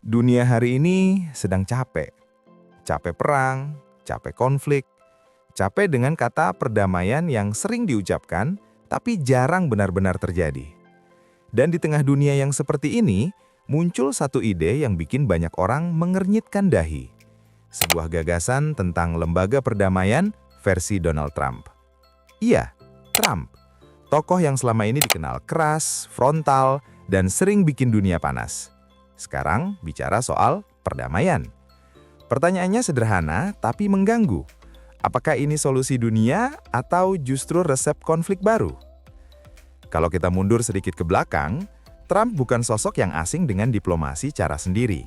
Dunia hari ini sedang capek. Capek perang, capek konflik, capek dengan kata perdamaian yang sering diucapkan, tapi jarang benar-benar terjadi. Dan di tengah dunia yang seperti ini, muncul satu ide yang bikin banyak orang mengernyitkan dahi. Sebuah gagasan tentang lembaga perdamaian versi Donald Trump. Iya, Trump. Tokoh yang selama ini dikenal keras, frontal, dan sering bikin dunia panas. Sekarang bicara soal perdamaian. Pertanyaannya sederhana tapi mengganggu. Apakah ini solusi dunia atau justru resep konflik baru? Kalau kita mundur sedikit ke belakang, Trump bukan sosok yang asing dengan diplomasi cara sendiri.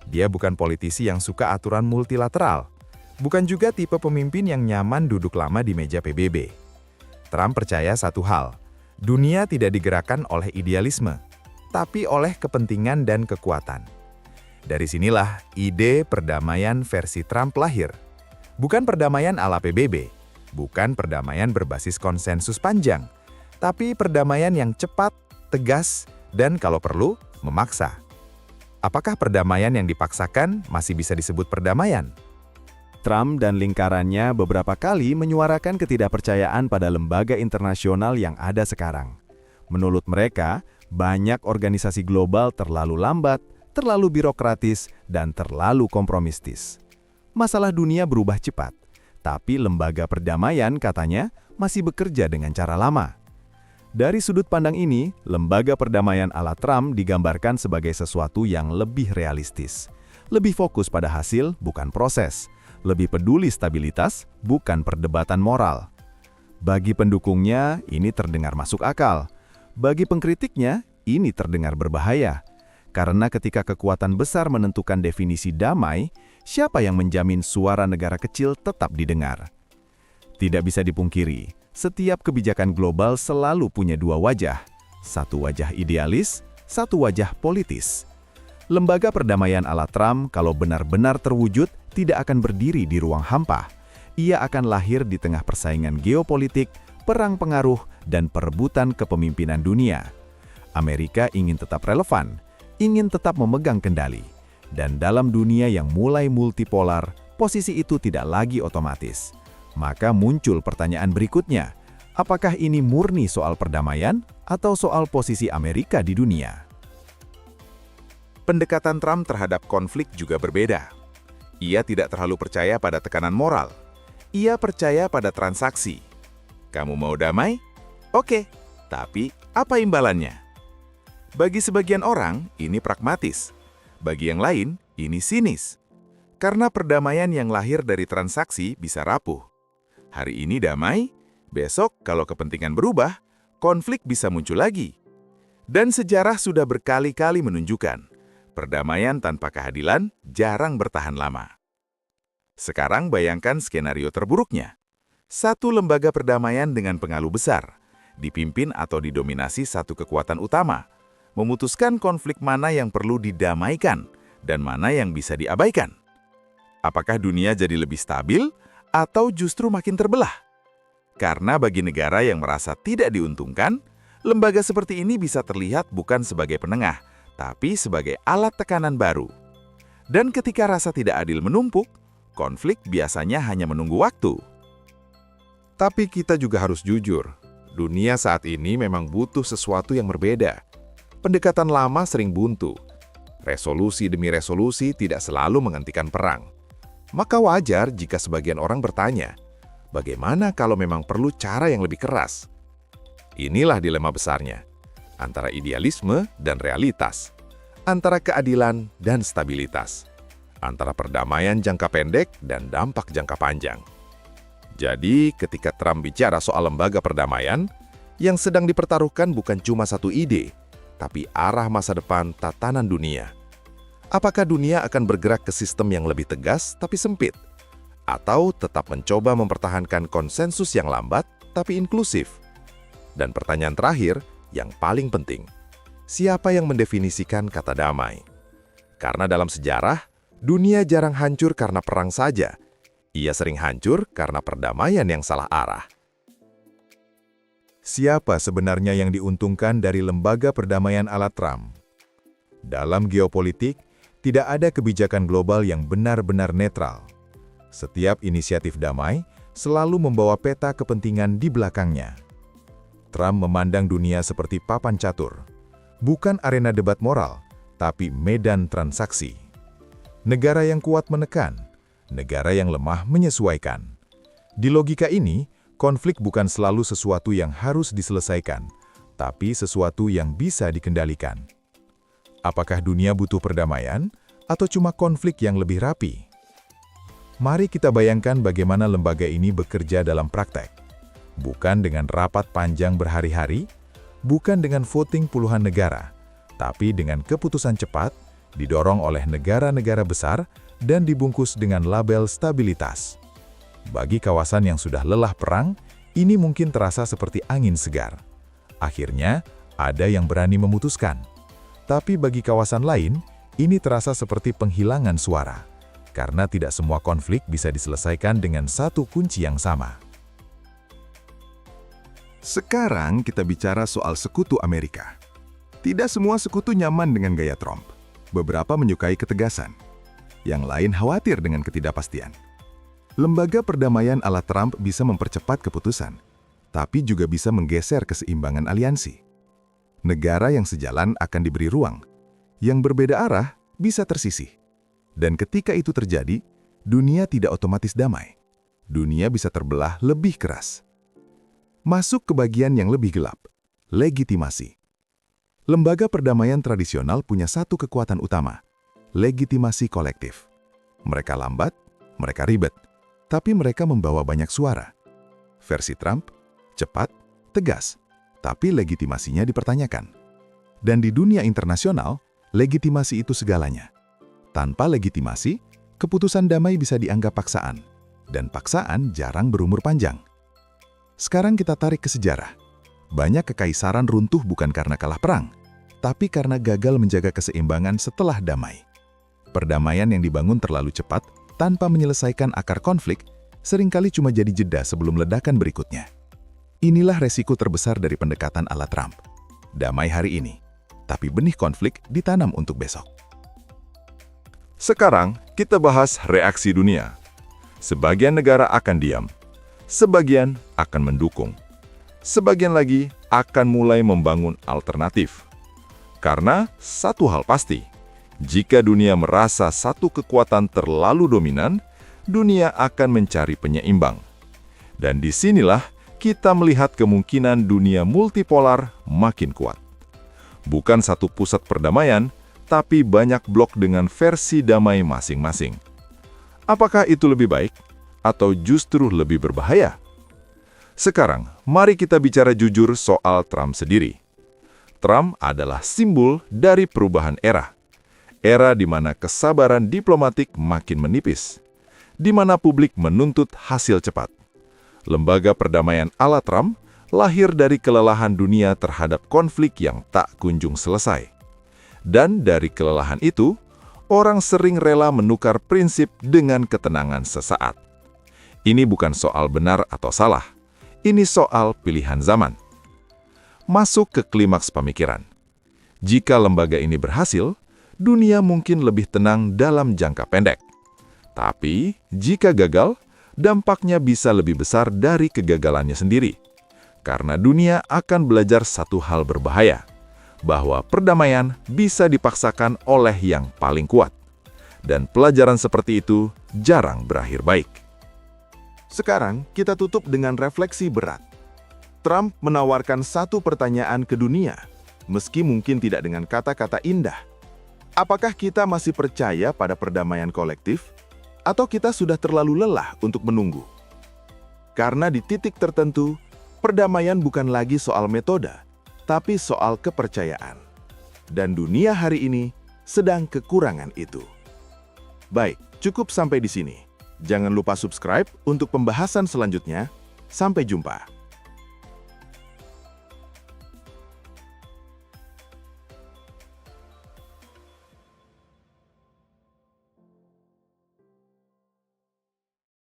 Dia bukan politisi yang suka aturan multilateral. Bukan juga tipe pemimpin yang nyaman duduk lama di meja PBB. Trump percaya satu hal, dunia tidak digerakkan oleh idealisme, tapi oleh kepentingan dan kekuatan. Dari sinilah ide perdamaian versi Trump lahir. Bukan perdamaian ala PBB, bukan perdamaian berbasis konsensus panjang, tapi perdamaian yang cepat, tegas, dan kalau perlu, memaksa. Apakah perdamaian yang dipaksakan masih bisa disebut perdamaian? Trump dan lingkarannya beberapa kali menyuarakan ketidakpercayaan pada lembaga internasional yang ada sekarang. Menurut mereka, banyak organisasi global terlalu lambat, terlalu birokratis, dan terlalu kompromistis. Masalah dunia berubah cepat, tapi lembaga perdamaian katanya masih bekerja dengan cara lama. Dari sudut pandang ini, lembaga perdamaian ala Trump digambarkan sebagai sesuatu yang lebih realistis. Lebih fokus pada hasil, bukan proses. Lebih peduli stabilitas, bukan perdebatan moral. Bagi pendukungnya, ini terdengar masuk akal. Bagi pengkritiknya, ini terdengar berbahaya. Karena ketika kekuatan besar menentukan definisi damai, siapa yang menjamin suara negara kecil tetap didengar? Tidak bisa dipungkiri, setiap kebijakan global selalu punya dua wajah. Satu wajah idealis, satu wajah politis. Lembaga perdamaian ala Trump kalau benar-benar terwujud tidak akan berdiri di ruang hampa. Ia akan lahir di tengah persaingan geopolitik, perang pengaruh, dan perebutan kepemimpinan dunia. Amerika ingin tetap relevan, ingin tetap memegang kendali. Dan dalam dunia yang mulai multipolar, posisi itu tidak lagi otomatis. Maka muncul pertanyaan berikutnya, apakah ini murni soal perdamaian atau soal posisi Amerika di dunia? Pendekatan Trump terhadap konflik juga berbeda. Ia tidak terlalu percaya pada tekanan moral. Ia percaya pada transaksi. Kamu mau damai? Oke, tapi apa imbalannya? Bagi sebagian orang, ini pragmatis. Bagi yang lain, ini sinis. Karena perdamaian yang lahir dari transaksi bisa rapuh. Hari ini damai, besok kalau kepentingan berubah, konflik bisa muncul lagi. Dan sejarah sudah berkali-kali menunjukkan, perdamaian tanpa keadilan jarang bertahan lama. Sekarang bayangkan skenario terburuknya. Satu lembaga perdamaian dengan pengaruh besar, dipimpin atau didominasi satu kekuatan utama, memutuskan konflik mana yang perlu didamaikan dan mana yang bisa diabaikan. Apakah dunia jadi lebih stabil atau justru makin terbelah? Karena bagi negara yang merasa tidak diuntungkan, lembaga seperti ini bisa terlihat bukan sebagai penengah, tapi sebagai alat tekanan baru. Dan ketika rasa tidak adil menumpuk, konflik biasanya hanya menunggu waktu. Tapi kita juga harus jujur, dunia saat ini memang butuh sesuatu yang berbeda. Pendekatan lama sering buntu. Resolusi demi resolusi tidak selalu menghentikan perang. Maka wajar jika sebagian orang bertanya, bagaimana kalau memang perlu cara yang lebih keras? Inilah dilema besarnya, antara idealisme dan realitas, antara keadilan dan stabilitas, antara perdamaian jangka pendek dan dampak jangka panjang. Jadi, ketika Trump bicara soal lembaga perdamaian, yang sedang dipertaruhkan bukan cuma satu ide, tapi arah masa depan tatanan dunia. Apakah dunia akan bergerak ke sistem yang lebih tegas tapi sempit? Atau tetap mencoba mempertahankan konsensus yang lambat tapi inklusif? Dan pertanyaan terakhir, yang paling penting, siapa yang mendefinisikan kata damai? Karena dalam sejarah, dunia jarang hancur karena perang saja. Ia sering hancur karena perdamaian yang salah arah. Siapa sebenarnya yang diuntungkan dari lembaga perdamaian ala Trump? Dalam geopolitik, Tidak ada kebijakan global yang benar-benar netral. Setiap inisiatif damai selalu membawa peta kepentingan di belakangnya. Trump memandang dunia seperti papan catur, bukan arena debat moral, tapi medan transaksi. Negara yang kuat menekan, negara yang lemah menyesuaikan. Di logika ini, konflik bukan selalu sesuatu yang harus diselesaikan, tapi sesuatu yang bisa dikendalikan. Apakah dunia butuh perdamaian, atau cuma konflik yang lebih rapi? Mari kita bayangkan bagaimana lembaga ini bekerja dalam praktek. Bukan dengan rapat panjang berhari-hari, bukan dengan voting puluhan negara, tapi dengan keputusan cepat, didorong oleh negara-negara besar, dan dibungkus dengan label stabilitas. Bagi kawasan yang sudah lelah perang, ini mungkin terasa seperti angin segar. Akhirnya, ada yang berani memutuskan. Tapi bagi kawasan lain, ini terasa seperti penghilangan suara, karena tidak semua konflik bisa diselesaikan dengan satu kunci yang sama. Sekarang kita bicara soal sekutu Amerika. Tidak semua sekutu nyaman dengan gaya Trump. Beberapa menyukai ketegasan. Yang lain khawatir dengan ketidakpastian. Lembaga perdamaian ala Trump bisa mempercepat keputusan, tapi juga bisa menggeser keseimbangan aliansi. Negara yang sejalan akan diberi ruang, yang berbeda arah bisa tersisih. Dan ketika itu terjadi, dunia tidak otomatis damai. Dunia bisa terbelah lebih keras. Masuk ke bagian yang lebih gelap, legitimasi. Lembaga perdamaian tradisional punya satu kekuatan utama, legitimasi kolektif. Mereka lambat, mereka ribet, tapi mereka membawa banyak suara. Versi Trump, cepat, tegas, tapi legitimasinya dipertanyakan. Dan di dunia internasional, legitimasi itu segalanya. Tanpa legitimasi, keputusan damai bisa dianggap paksaan, dan paksaan jarang berumur panjang. Sekarang kita tarik ke sejarah. Banyak kekaisaran runtuh bukan karena kalah perang, tapi karena gagal menjaga keseimbangan setelah damai. Perdamaian yang dibangun terlalu cepat, tanpa menyelesaikan akar konflik, seringkali cuma jadi jeda sebelum ledakan berikutnya. Inilah resiko terbesar dari pendekatan ala Trump. Damai hari ini, tapi benih konflik ditanam untuk besok. Sekarang, kita bahas reaksi dunia. Sebagian negara akan diam, sebagian akan mendukung, sebagian lagi akan mulai membangun alternatif. Karena satu hal pasti, jika dunia merasa satu kekuatan terlalu dominan, dunia akan mencari penyeimbang. Dan disinilah kita melihat kemungkinan dunia multipolar makin kuat. Bukan satu pusat perdamaian, tapi banyak blok dengan versi damai masing-masing. Apakah itu lebih baik, atau justru lebih berbahaya? Sekarang, mari kita bicara jujur soal Trump sendiri. Trump adalah simbol dari perubahan era. Era di mana kesabaran diplomatik makin menipis, di mana publik menuntut hasil cepat. Lembaga perdamaian ala Trump lahir dari kelelahan dunia terhadap konflik yang tak kunjung selesai. Dan dari kelelahan itu, orang sering rela menukar prinsip dengan ketenangan sesaat. Ini bukan soal benar atau salah, ini soal pilihan zaman. Masuk ke klimaks pemikiran. Jika lembaga ini berhasil, dunia mungkin lebih tenang dalam jangka pendek. Tapi, jika gagal, dampaknya bisa lebih besar dari kegagalannya sendiri. Karena dunia akan belajar satu hal berbahaya, bahwa perdamaian bisa dipaksakan oleh yang paling kuat. Dan pelajaran seperti itu jarang berakhir baik. Sekarang, kita tutup dengan refleksi berat. Trump menawarkan satu pertanyaan ke dunia, meski mungkin tidak dengan kata-kata indah. Apakah kita masih percaya pada perdamaian kolektif, atau kita sudah terlalu lelah untuk menunggu? Karena di titik tertentu, perdamaian bukan lagi soal metode, tapi soal kepercayaan. Dan dunia hari ini sedang kekurangan itu. Baik, cukup sampai di sini. Jangan lupa subscribe untuk pembahasan selanjutnya. Sampai jumpa.